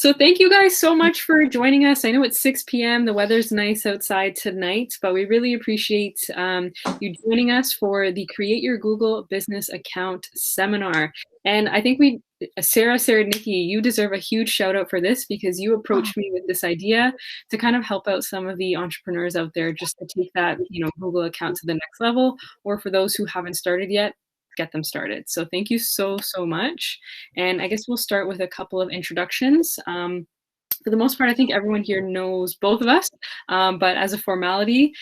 So thank you guys so much for joining us. I know it's 6 p.m. The weather's nice outside tonight, but we really appreciate you joining us for the Create Your Google Business Account seminar. And I think Sara Serednicki, you deserve a huge shout out for this because you approached me with this idea to kind of help out some of the entrepreneurs out there just to take that, Google account to the next level, or for those who haven't started yet, get them started. So thank you so much. And I guess we'll start with a couple of introductions. For the most part, I think everyone here knows both of us, but as a formality,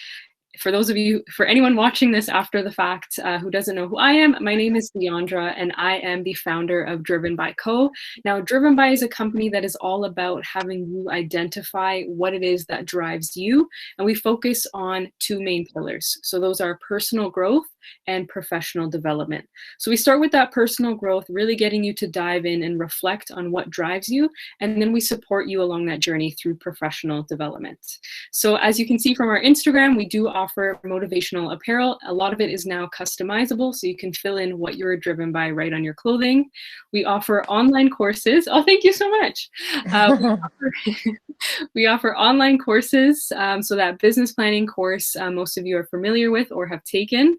for anyone watching this after the fact who doesn't know who I am, my name is Leandra, and I am the founder of Driven by Co. Now, Driven by is a company that is all about having you identify what it is that drives you, and we focus on two main pillars. So those are personal growth and professional development. So we start with that personal growth, really getting you to dive in and reflect on what drives you, and then we support you along that journey through professional development. So as you can see from our Instagram, we do offer motivational apparel. A lot of it is now customizable, so you can fill in what you're driven by right on your clothing. We offer online courses. Oh, thank you so much. We offer online courses, so that business planning course most of you are familiar with or have taken,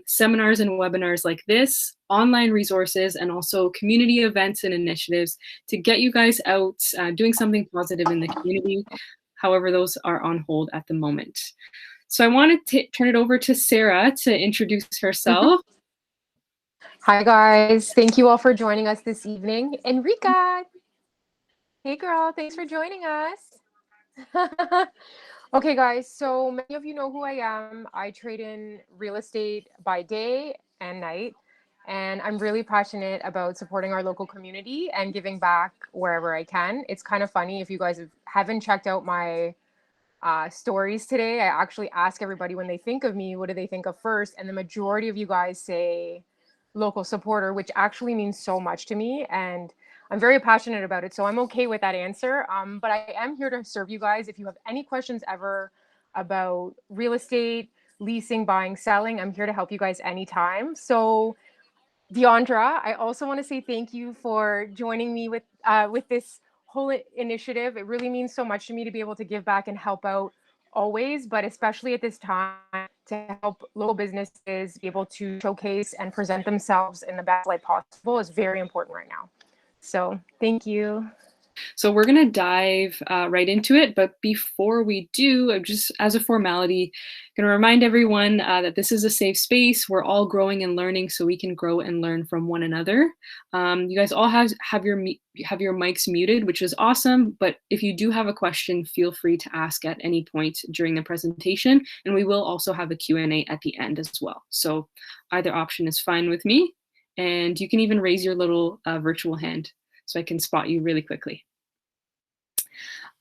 seminars and webinars like this, online resources, and also community events and initiatives to get you guys out doing something positive in the community. However, those are on hold at the moment. So I want to turn it over to Sara to introduce herself. Hi, guys. Thank you all for joining us this evening. Enrica. Hey, girl. Thanks for joining us. Okay, guys. So many of you know who I am. I trade in real estate by day and night. And I'm really passionate about supporting our local community and giving back wherever I can. It's kind of funny if you guys haven't checked out my stories today. I actually ask everybody when they think of me, what do they think of first? And the majority of you guys say local supporter, which actually means so much to me. And I'm very passionate about it. So I'm okay with that answer. But I am here to serve you guys. If you have any questions ever about real estate, leasing, buying, selling, I'm here to help you guys anytime. So Deandra, I also want to say thank you for joining me with this whole initiative. It really means so much to me to be able to give back and help out always, but especially at this time to help local businesses be able to showcase and present themselves in the best light possible is very important right now. So thank you. So we're going to dive right into it. But before we do, just as a formality, I'm going to remind everyone that this is a safe space. We're all growing and learning so we can grow and learn from one another. You guys all have your mics muted, which is awesome. But if you do have a question, feel free to ask at any point during the presentation. And we will also have a Q&A at the end as well. So either option is fine with me. And you can even raise your little virtual hand so I can spot you really quickly.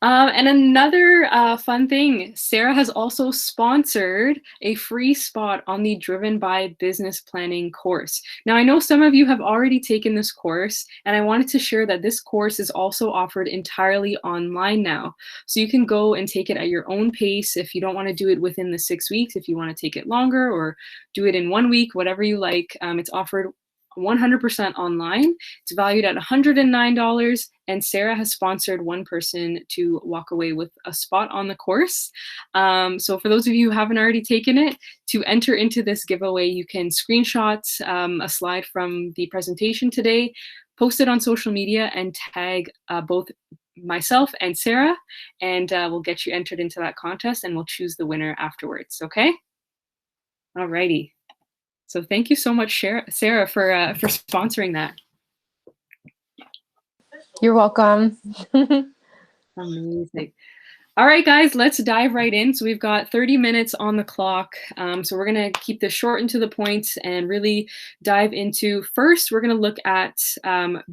And another fun thing, Sara has also sponsored a free spot on the Driven by Business Planning course. Now, I know some of you have already taken this course, and I wanted to share that this course is also offered entirely online now. So you can go and take it at your own pace if you don't want to do it within the 6 weeks, if you want to take it longer or do it in 1 week, whatever you like. It's offered 100% online. It's valued at $109, and Sara has sponsored one person to walk away with a spot on the course. So for those of you who haven't already taken it, to enter into this giveaway, you can screenshot a slide from the presentation today, post it on social media, and tag both myself and Sara, and we'll get you entered into that contest, and we'll choose the winner afterwards. Okay? Alrighty. So thank you so much, Sara, for sponsoring that. You're welcome. Amazing. All right, guys, let's dive right in. So we've got 30 minutes on the clock. So we're going to keep this short and to the point and really dive into, first, we're going to look at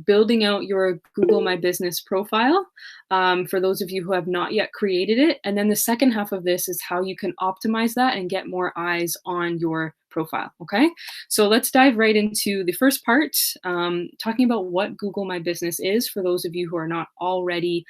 building out your Google My Business profile for those of you who have not yet created it. And then the second half of this is how you can optimize that and get more eyes on your profile. Okay, so let's dive right into the first part, talking about what Google My Business is for those of you who are not already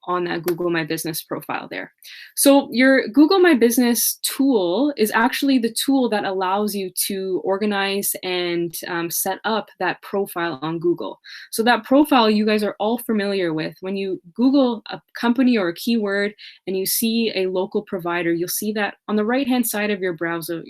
on that Google My Business profile there. So your Google My Business tool is actually the tool that allows you to organize and set up that profile on Google. So that profile you guys are all familiar with. When you Google a company or a keyword and you see a local provider, you'll see that on the right-hand side of your browser,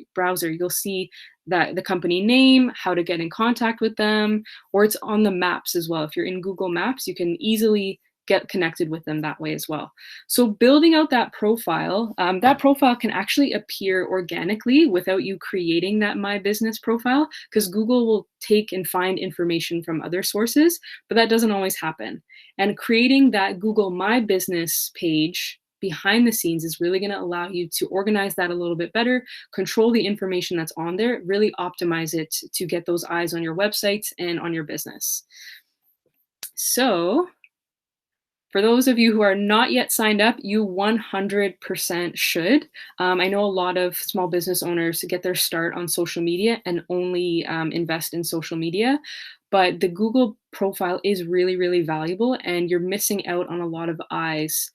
you'll see that the company name, how to get in contact with them, or it's on the maps as well. If you're in Google Maps, you can easily get connected with them that way as well. So building out that profile can actually appear organically without you creating that My Business profile, because Google will take and find information from other sources, but that doesn't always happen. And creating that Google My Business page behind the scenes is really going to allow you to organize that a little bit better, control the information that's on there, really optimize it to get those eyes on your website and on your business. So for those of you who are not yet signed up, you 100% should. I know a lot of small business owners get their start on social media and only invest in social media, but the Google profile is really, really valuable, and you're missing out on a lot of eyes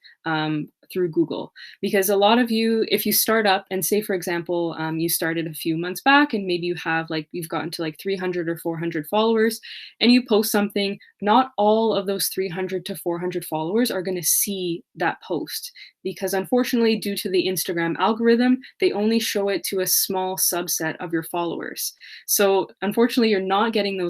through Google. Because a lot of you, if you start up and say, for example, you started a few months back and maybe you've gotten to like 300 or 400 followers and you post something, not all of those 300 to 400 followers are going to see that post, because unfortunately, due to the Instagram algorithm, they only show it to a small subset of your followers. So unfortunately, you're not getting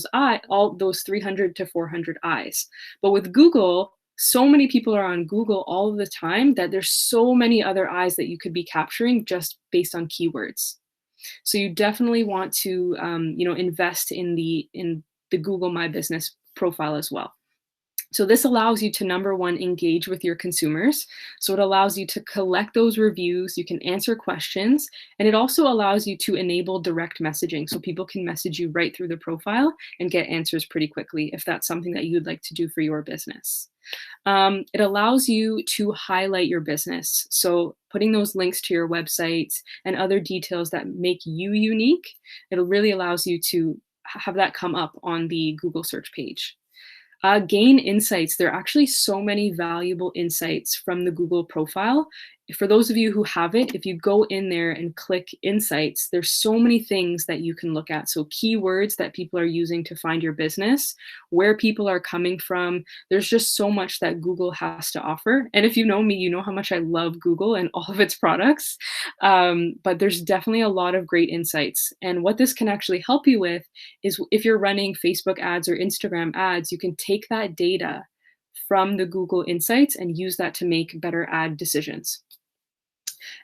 all those 300 to 400 eyes. But with Google, so many people are on Google all of the time that there's so many other eyes that you could be capturing just based on keywords. So you definitely want to invest in the Google My Business profile as well. So this allows you to, number one, engage with your consumers. So it allows you to collect those reviews, you can answer questions, and it also allows you to enable direct messaging. So people can message you right through the profile and get answers pretty quickly if that's something that you'd like to do for your business. It allows you to highlight your business. So putting those links to your website and other details that make you unique, it really allows you to have that come up on the Google search page. Gain insights. There are actually so many valuable insights from the Google profile. For those of you who have it, if you go in there and click insights, there's so many things that you can look at. So keywords that people are using to find your business, where people are coming from. There's just so much that Google has to offer. And if you know me, you know how much I love Google and all of its products. But there's definitely a lot of great insights. And what this can actually help you with is if you're running Facebook ads or Instagram ads, you can take that data from the Google Insights and use that to make better ad decisions.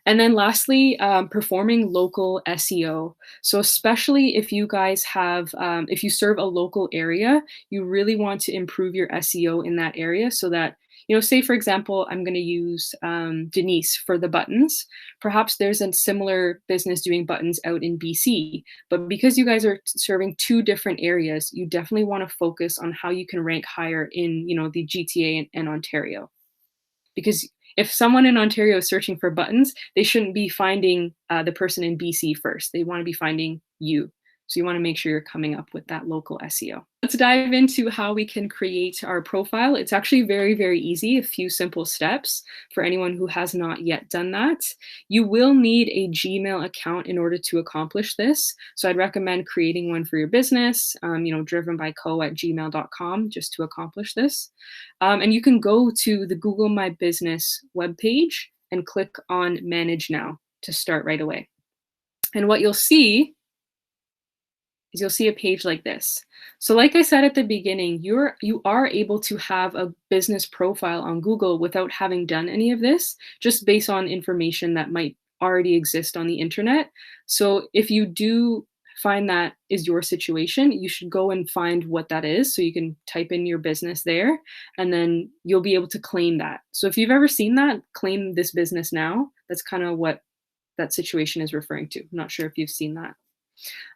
And then lastly, performing local SEO. So especially if you guys have, if you serve a local area, you really want to improve your SEO in that area so that, say for example, I'm going to use Denise for the buttons. Perhaps there's a similar business doing buttons out in BC, but because you guys are serving two different areas, you definitely want to focus on how you can rank higher in, the GTA and Ontario. Because if someone in Ontario is searching for buttons, they shouldn't be finding the person in BC first. They want to be finding you. So you want to make sure you're coming up with that local SEO. Let's dive into how we can create our profile. It's actually very, very easy, a few simple steps for anyone who has not yet done that. You will need a Gmail account in order to accomplish this. So I'd recommend creating one for your business, drivenbyco@gmail.com, just to accomplish this. And you can go to the Google My Business webpage and click on Manage Now to start right away. And what you'll see is you'll see a page like this. So like I said at the beginning, you are able to have a business profile on Google without having done any of this, just based on information that might already exist on the internet. So if you do find that is your situation, you should go and find what that is. So you can type in your business there, and then you'll be able to claim that. So if you've ever seen that, claim this business now, that's kind of what that situation is referring to. I'm not sure if you've seen that.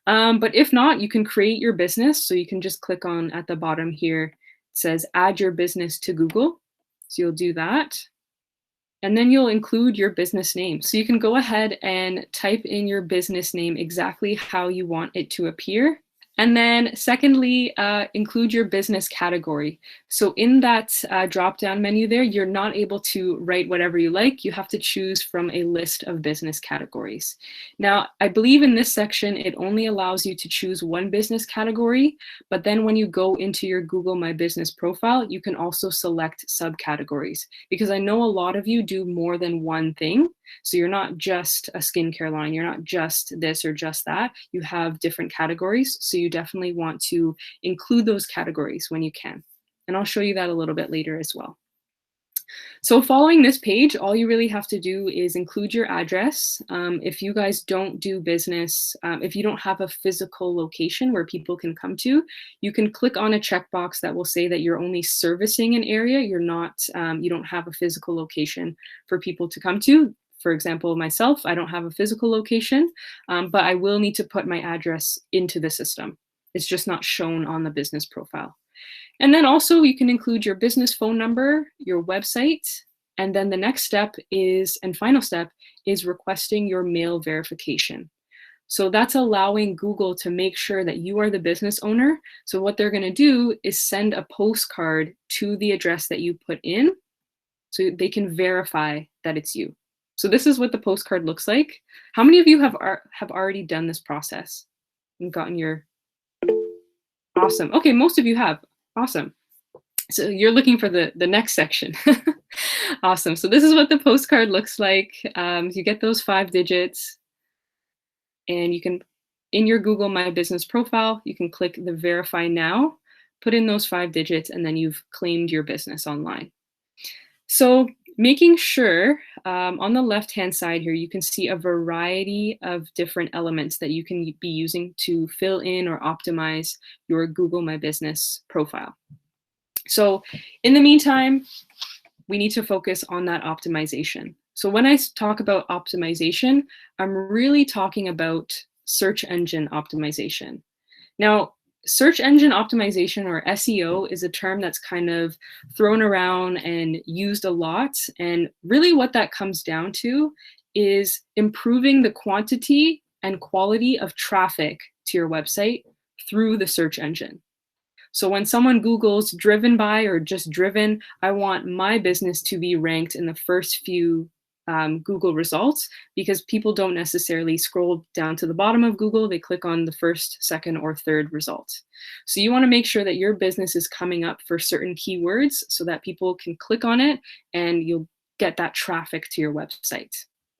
But if not, you can create your business. So you can just click on at the bottom here, it says add your business to Google. So you'll do that. And then you'll include your business name. So you can go ahead and type in your business name exactly how you want it to appear. And then secondly, include your business category. So in that drop-down menu there, you're not able to write whatever you like. You have to choose from a list of business categories. Now, I believe in this section, it only allows you to choose one business category, but then when you go into your Google My Business profile, you can also select subcategories, because I know a lot of you do more than one thing. So you're not just a skincare line, you're not just this or just that. You have different categories. So you definitely want to include those categories when you can. And I'll show you that a little bit later as well. So following this page, all you really have to do is include your address. If you guys don't do business, if you don't have a physical location where people can come to, you can click on a checkbox that will say that you're only servicing an area. You're not, you don't have a physical location for people to come to. For example, myself, I don't have a physical location, but I will need to put my address into the system. It's just not shown on the business profile. And then also you can include your business phone number, your website, and then the next step is, and final step, is requesting your mail verification. So that's allowing Google to make sure that you are the business owner. So what they're gonna do is send a postcard to the address that you put in so they can verify that it's you. So this is what the postcard looks like. How many of you have already done this process and gotten your, awesome. Okay, most of you have, awesome. So you're looking for the next section. Awesome. So this is what the postcard looks like. You get those 5 digits and you can, in your Google My Business profile, you can click the verify now, put in those 5 digits, and then you've claimed your business online. So making sure on the left-hand side here, you can see a variety of different elements that you can be using to fill in or optimize your Google My Business profile. So in the meantime, we need to focus on that optimization. So when I talk about optimization, I'm really talking about search engine optimization. Now, search engine optimization, or SEO, is a term that's kind of thrown around and used a lot. And really what that comes down to is improving the quantity and quality of traffic to your website through the search engine. So when someone Googles driven by or just driven, I want my business to be ranked in the first few Google results, because people don't necessarily scroll down to the bottom of Google. They click on the first, second, or third result. So you want to make sure that your business is coming up for certain keywords so that people can click on it and you'll get that traffic to your website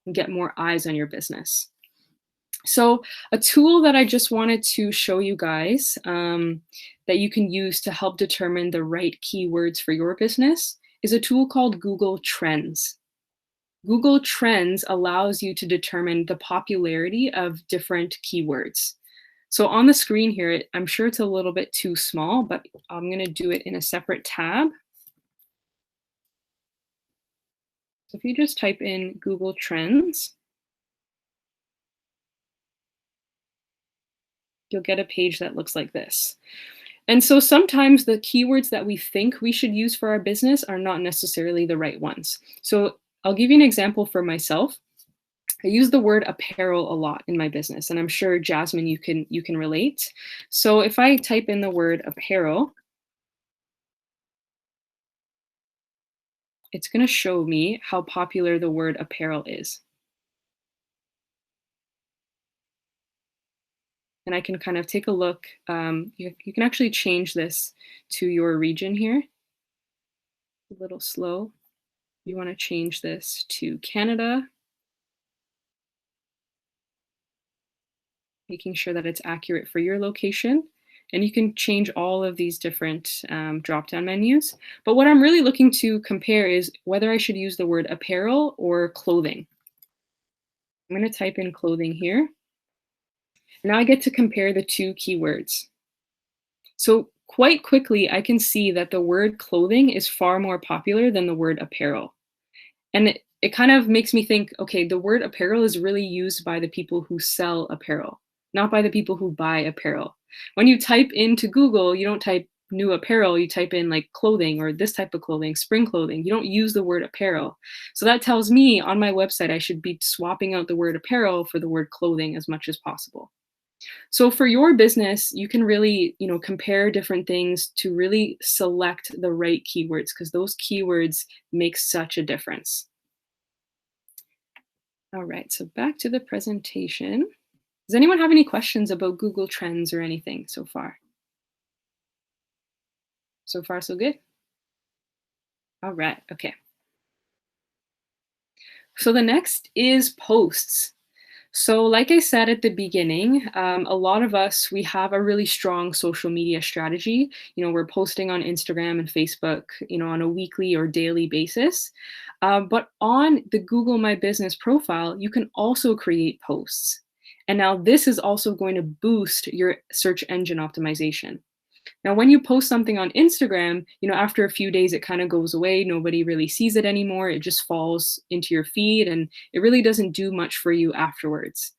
and get more eyes on your business. So a tool that I just wanted to show you guys that you can use to help determine the right keywords for your business is a tool called Google Trends. Google Trends allows you to determine the popularity of different keywords. So on the screen here, I'm sure it's a little bit too small, but I'm going to do it in a separate tab. So if you just type in Google Trends, you'll get a page that looks like this. And so sometimes the keywords that we think we should use for our business are not necessarily the right ones. So I'll give you an example for myself. I use the word apparel a lot in my business, and I'm sure, Jasmine, you can relate. So if I type in the word apparel, it's going to show me how popular the word apparel is. And I can kind of take a look. You can actually change this to your region here. A little slow. You want to change this to Canada, making sure that it's accurate for your location. And you can change all of these different drop-down menus. But what I'm really looking to compare is whether I should use the word apparel or clothing. I'm going to type in clothing here. Now I get to compare the two keywords. So quite quickly, I can see that the word clothing is far more popular than the word apparel. And it kind of makes me think, okay, the word apparel is really used by the people who sell apparel, not by the people who buy apparel. When you type into Google, you don't type new apparel, you type in like clothing or this type of clothing, spring clothing. You don't use the word apparel. So that tells me on my website, I should be swapping out the word apparel for the word clothing as much as possible. So for your business, you can really, compare different things to really select the right keywords because those keywords make such a difference. All right, so back to the presentation. Does anyone have any questions about Google Trends or anything so far? So far, so good? All right, okay. So the next is posts. So, like I said at the beginning, a lot of us, we have a really strong social media strategy. We're posting on Instagram and Facebook, on a weekly or daily basis. But on the Google My Business profile, you can also create posts. And now this is also going to boost your search engine optimization. Now, when you post something on Instagram, after a few days, it kind of goes away. Nobody really sees it anymore. It just falls into your feed and it really doesn't do much for you afterwards.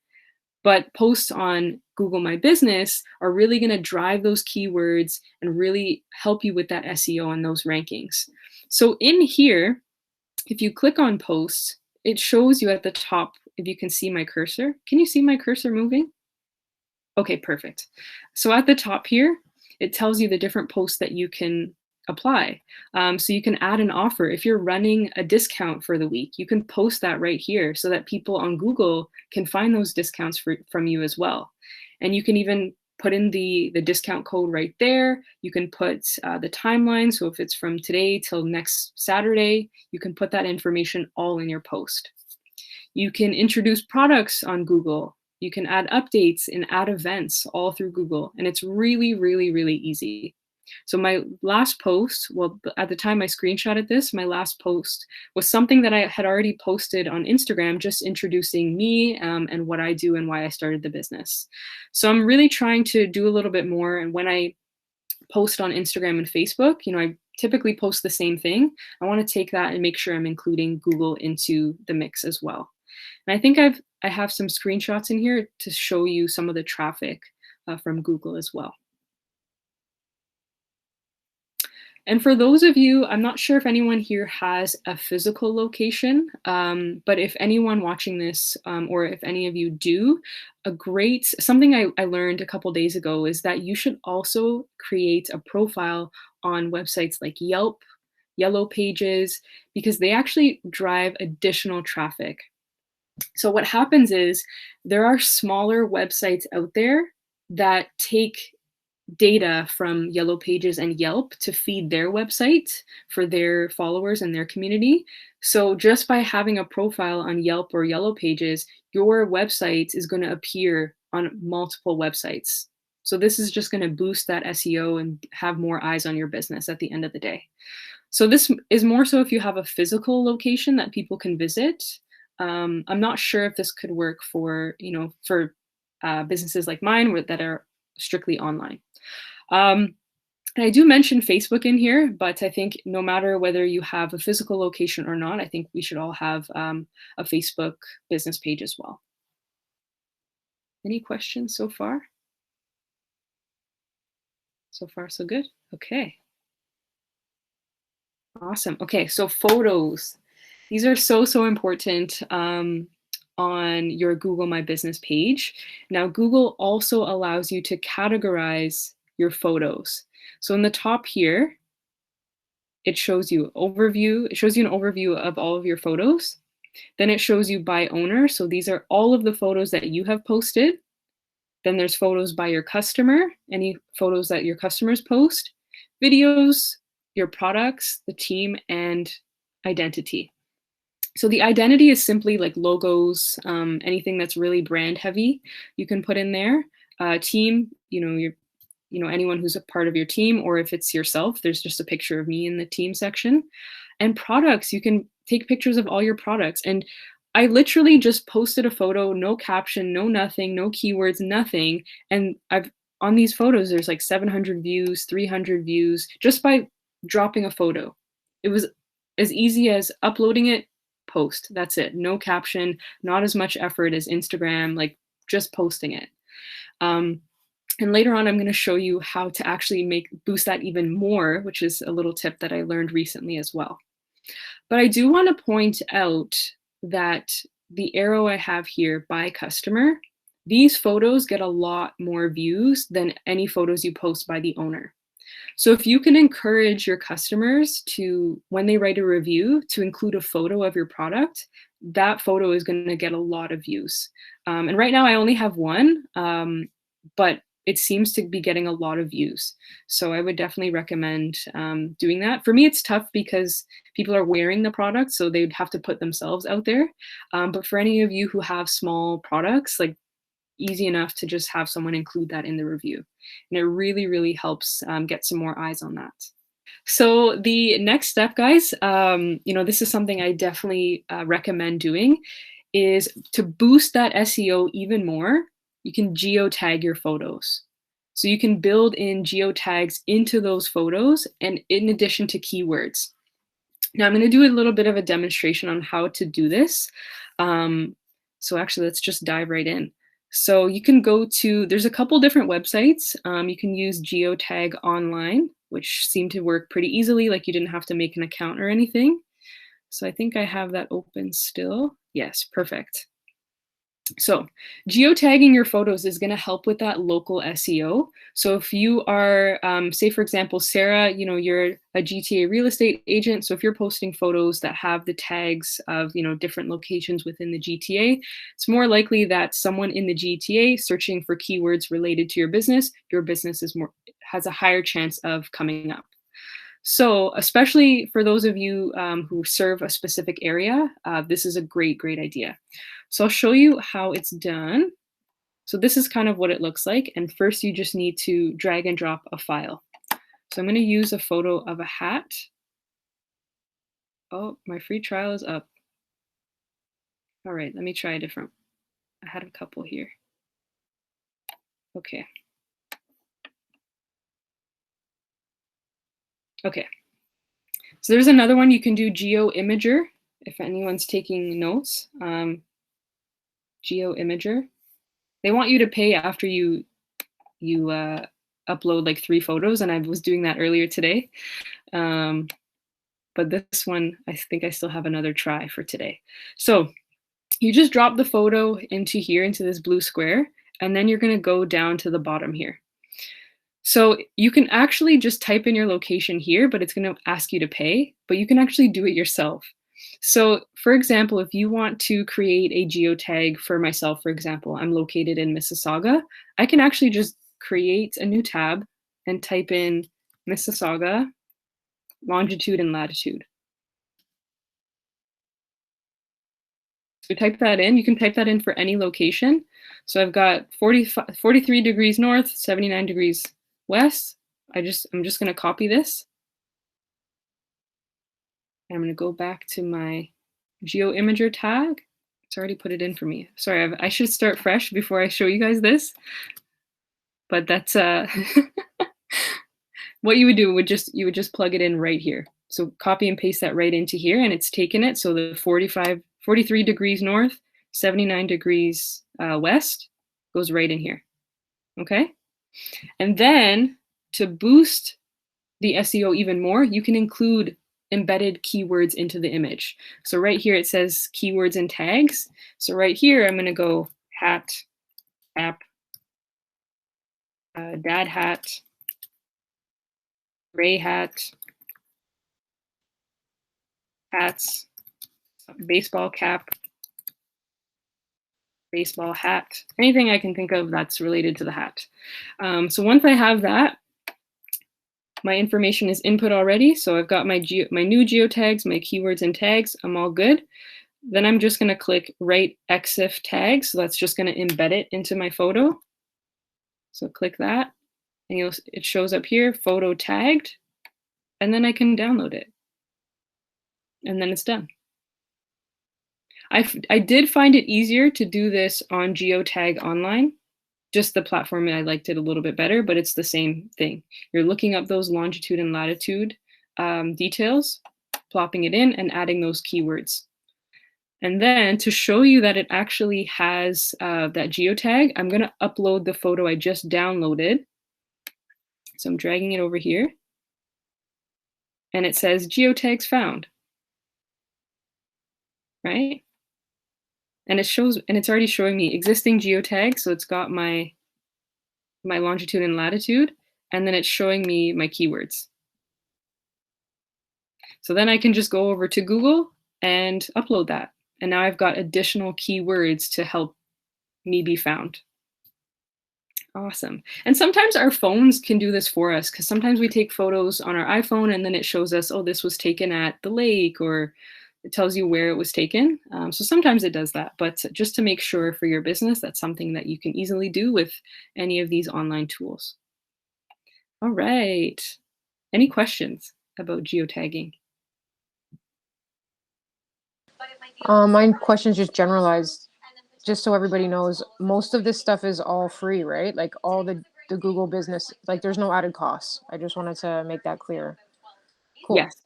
But posts on Google My Business are really going to drive those keywords and really help you with that SEO and those rankings. So in here, if you click on posts, it shows you at the top, if you can see my cursor. Can you see my cursor moving? Okay, perfect. So at the top here, it tells you the different posts that you can apply. So you can add an offer. If you're running a discount for the week, you can post that right here so that people on Google can find those discounts from you as well. And you can even put in the discount code right there. You can put the timeline. So if it's from today till next Saturday, you can put that information all in your post. You can introduce products on Google. You can add updates and add events all through Google. And it's really, really, really easy. So my last post, well, at the time I screenshotted this, my last post was something that I had already posted on Instagram, just introducing me and what I do and why I started the business. So I'm really trying to do a little bit more. And when I post on Instagram and Facebook, I typically post the same thing. I want to take that and make sure I'm including Google into the mix as well. And I think I have some screenshots in here to show you some of the traffic from Google as well. And for those of you, I'm not sure if anyone here has a physical location, but if anyone watching this, or if any of you do, something I learned a couple days ago is that you should also create a profile on websites like Yelp, Yellow Pages, because they actually drive additional traffic. So what happens is there are smaller websites out there that take data from Yellow Pages and Yelp to feed their website for their followers and their community. So just by having a profile on Yelp or Yellow Pages, your website is going to appear on multiple websites. So this is just going to boost that SEO and have more eyes on your business at the end of the day. So this is more so if you have a physical location that people can visit. I'm not sure if this could work for, businesses like mine that are strictly online. And I do mention Facebook in here, but I think no matter whether you have a physical location or not, I think we should all have a Facebook business page as well. Any questions so far? So far, so good. Okay. Awesome. Okay, so photos. These are so important on your Google My Business page. Now, Google also allows you to categorize your photos. So in the top here, it shows you overview. It shows you an overview of all of your photos. Then it shows you by owner. So these are all of the photos that you have posted. Then there's photos by your customer, any photos that your customers post, videos, your products, the team, and identity. So the identity is simply like logos, anything that's really brand heavy, you can put in there. Team, anyone who's a part of your team, or if it's yourself, there's just a picture of me in the team section. And products, you can take pictures of all your products. And I literally just posted a photo, no caption, no nothing, no keywords, nothing. And on these photos, there's like 700 views, 300 views, just by dropping a photo. It was as easy as uploading it, post. That's it. No caption, not as much effort as Instagram, like just posting it. And later on, I'm going to show you how to actually boost that even more, which is a little tip that I learned recently as well. But I do want to point out that the arrow I have here by customer, these photos get a lot more views than any photos you post by the owner. So if you can encourage your customers to, when they write a review, to include a photo of your product, that photo is going to get a lot of views. And right now I only have one, but it seems to be getting a lot of views. So I would definitely recommend doing that. For me, it's tough because people are wearing the product, so they'd have to put themselves out there. But for any of you who have small products, like, easy enough to just have someone include that in the review. And it really, really helps get some more eyes on that. So the next step, guys, this is something I definitely recommend doing, is to boost that SEO even more. You can geotag your photos. So you can build in geotags into those photos, and in addition to keywords. Now I'm going to do a little bit of a demonstration on how to do this. So actually, let's just dive right in. So you can go to, there's a couple different websites. You can use Geotag Online, which seem to work pretty easily, like you didn't have to make an account or anything. So I think I have that open still. Yes, perfect. So geotagging your photos is going to help with that local SEO. So if you are, say for example, Sarah, you're a GTA real estate agent. So if you're posting photos that have the tags of, different locations within the GTA, it's more likely that someone in the GTA searching for keywords related to your business has a higher chance of coming up. So especially for those of you who serve a specific area, this is a great, great idea. So I'll show you how it's done. So this is kind of what it looks like. And first you just need to drag and drop a file. So I'm going to use a photo of a hat. Oh, my free trial is up. All right, let me try a different. I had a couple here. Okay. Okay. So there's another one. You can do GeoImager if anyone's taking notes. GeoImager. They want you to pay after you upload like 3 photos, and I was doing that earlier today. But this one, I think I still have another try for today. So you just drop the photo into here, into this blue square, and then you're going to go down to the bottom here. So you can actually just type in your location here, but it's going to ask you to pay, but you can actually do it yourself. So for example, if you want to create a geotag for myself, for example, I'm located in Mississauga, I can actually just create a new tab and type in Mississauga, longitude and latitude. So type that in. You can type that in for any location. So I've got 43 degrees north, 79 degrees west. I'm just going to copy this. And I'm going to go back to my GeoImager tag. It's already put it in for me. Sorry, I should start fresh before I show you guys this. But that's what you would do. You would just plug it in right here. So copy and paste that right into here, and it's taken it. So the 43 degrees north, 79 degrees west goes right in here. Okay. And then to boost the SEO even more, you can include embedded keywords into the image. So right here it says keywords and tags. So right here I'm going to go hat, app, dad hat, gray hat, hats, baseball cap, baseball hat, anything I can think of that's related to the hat. So once I have that, my information is input already. So I've got my new geotags, my keywords and tags. I'm all good. Then I'm just going to click write EXIF tag. So that's just going to embed it into my photo. So click that, and it shows up here, photo tagged, and then I can download it. And then it's done. I did find it easier to do this on Geotag Online. Just the platform, I liked it a little bit better, but it's the same thing. You're looking up those longitude and latitude details, plopping it in, and adding those keywords. And then to show you that it actually has that geotag, I'm going to upload the photo I just downloaded. So I'm dragging it over here. And it says geotags found. Right? and it's already showing me existing geotag. So it's got my longitude and latitude, and then it's showing me my keywords. So then I can just go over to Google and upload that. And now I've got additional keywords to help me be found. Awesome. And sometimes our phones can do this for us, because sometimes we take photos on our iPhone and then it shows us, oh, this was taken at the lake, or it tells you where it was taken. So sometimes it does that. But just to make sure for your business, that's something that you can easily do with any of these online tools. All right. Any questions about geotagging? My question's just generalized, just so everybody knows. Most of this stuff is all free, right? Like all the Google business, like there's no added costs. I just wanted to make that clear. Cool. Yes.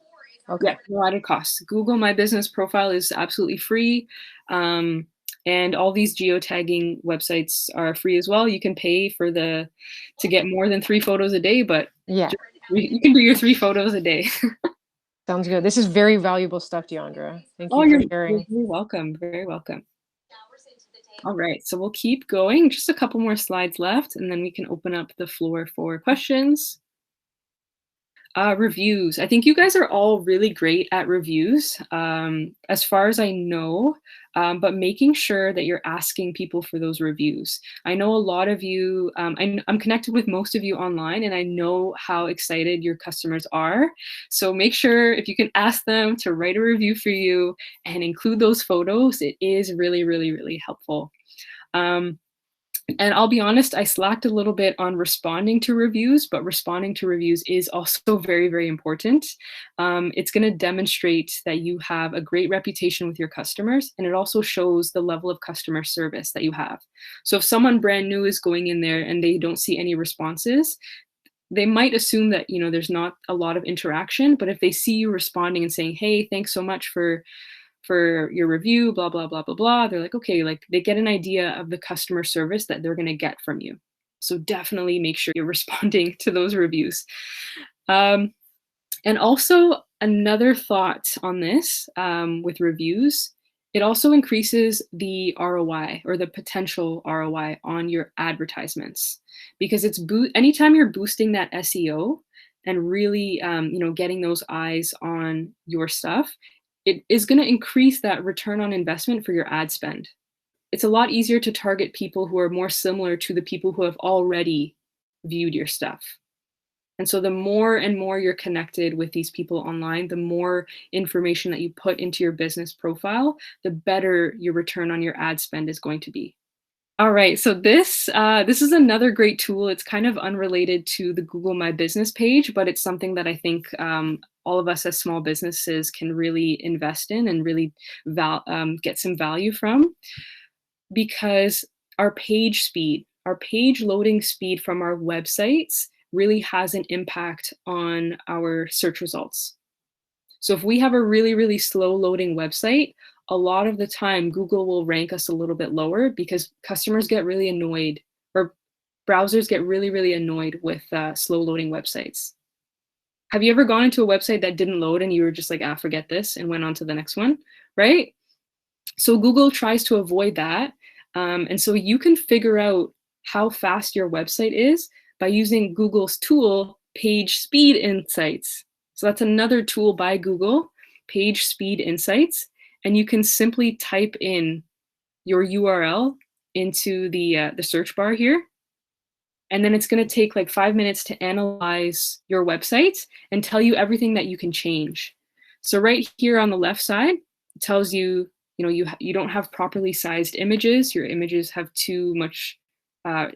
Okay. Yeah, no added costs. Google My Business profile is absolutely free. And all these geotagging websites are free as well. You can pay to get more than 3 photos a day, but Yeah. You can do your 3 photos a day. Sounds good. This is very valuable stuff, Deandra. Thank you for You're sharing. very welcome. Very welcome. All right, so we'll keep going. Just a couple more slides left, and then we can open up the floor for questions. Reviews. I think you guys are all really great at reviews, as far as I know, but making sure that you're asking people for those reviews. I know a lot of you, I'm connected with most of you online, and I know how excited your customers are. So make sure if you can ask them to write a review for you and include those photos, it is really, really, really helpful. And I'll be honest, I slacked a little bit on responding to reviews, but responding to reviews is also very, very important. It's going to demonstrate that you have a great reputation with your customers, and it also shows the level of customer service that you have. So if someone brand new is going in there and they don't see any responses, they might assume that, there's not a lot of interaction, but if they see you responding and saying, hey, thanks so much for your review, blah, blah, blah, blah, blah. They're like, okay, like they get an idea of the customer service that they're going to get from you. So definitely make sure you're responding to those reviews. And also another thought on this with reviews, it also increases the ROI, or the potential ROI on your advertisements, because anytime you're boosting that SEO and really, getting those eyes on your stuff, it is going to increase that return on investment for your ad spend. It's a lot easier to target people who are more similar to the people who have already viewed your stuff. And so the more and more you're connected with these people online, the more information that you put into your business profile, the better your return on your ad spend is going to be. All right, so this is another great tool. It's kind of unrelated to the Google My Business page, but it's something that I think all of us as small businesses can really invest in and really get some value from, because our page loading speed from our websites really has an impact on our search results. So if we have a really, really slow loading website, a lot of the time Google will rank us a little bit lower, because customers get really annoyed, or browsers get really, really annoyed with slow loading websites. Have you ever gone into a website that didn't load and you were just like, forget this, and went on to the next one, right? So Google tries to avoid that. And so you can figure out how fast your website is by using Google's tool, Page Speed Insights. So that's another tool by Google, Page Speed Insights. And you can simply type in your URL into the search bar here. And then it's going to take like 5 minutes to analyze your website and tell you everything that you can change. So right here on the left side, it tells you, you don't have properly sized images. Your images have too much,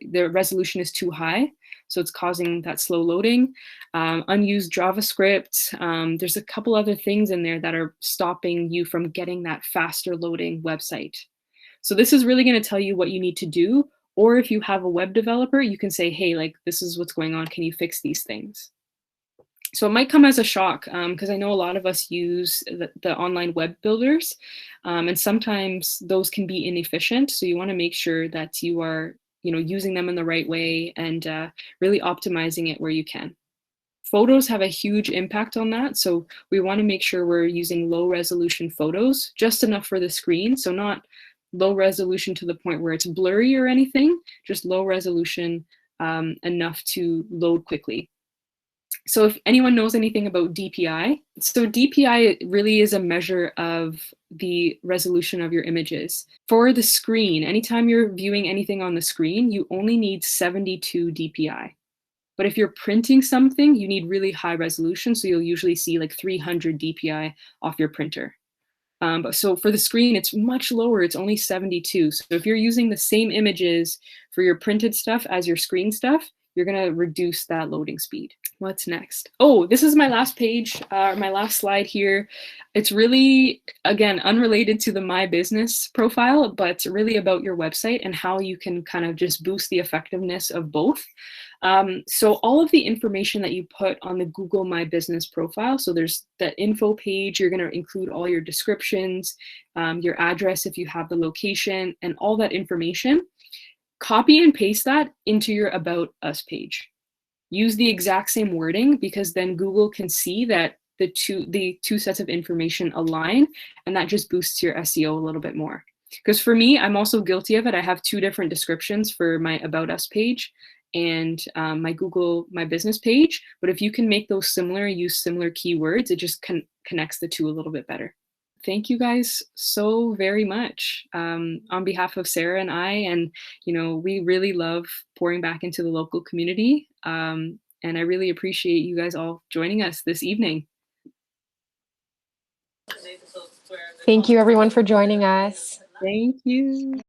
their resolution is too high. So it's causing that slow loading. Unused JavaScript. There's a couple other things in there that are stopping you from getting that faster loading website. So this is really going to tell you what you need to do. Or if you have a web developer, you can say, hey, like, this is what's going on. Can you fix these things? So it might come as a shock, because I know a lot of us use the online web builders, and sometimes those can be inefficient. So you want to make sure that you are, using them in the right way and really optimizing it where you can. Photos have a huge impact on that. So we want to make sure we're using low resolution photos, just enough for the screen. So not low resolution to the point where it's blurry or anything, just low resolution, enough to load quickly. So if anyone knows anything about DPI, so DPI really is a measure of the resolution of your images. For the screen, anytime you're viewing anything on the screen, you only need 72 DPI. But if you're printing something, you need really high resolution. So you'll usually see like 300 DPI off your printer. But so for the screen, it's much lower. It's only 72. So if you're using the same images for your printed stuff as your screen stuff, you're going to reduce that loading speed. What's next? Oh, this is my last page, my last slide here. It's really, again, unrelated to the My Business profile, but it's really about your website and how you can kind of just boost the effectiveness of both. So all of the information that you put on the Google My Business profile, so there's that info page, you're going to include all your descriptions, your address if you have the location, and all that information. Copy and paste that into your About Us page. Use the exact same wording, because then Google can see that the two sets of information align, and that just boosts your SEO a little bit more. Because for me, I'm also guilty of it. I have 2 different descriptions for my About Us page and my Google My Business page. But if you can make those similar, use similar keywords, it just connects the two a little bit better. Thank you guys so very much, on behalf of Sarah and I. And, we really love pouring back into the local community. And I really appreciate you guys all joining us this evening. Thank you everyone for joining us. Thank you.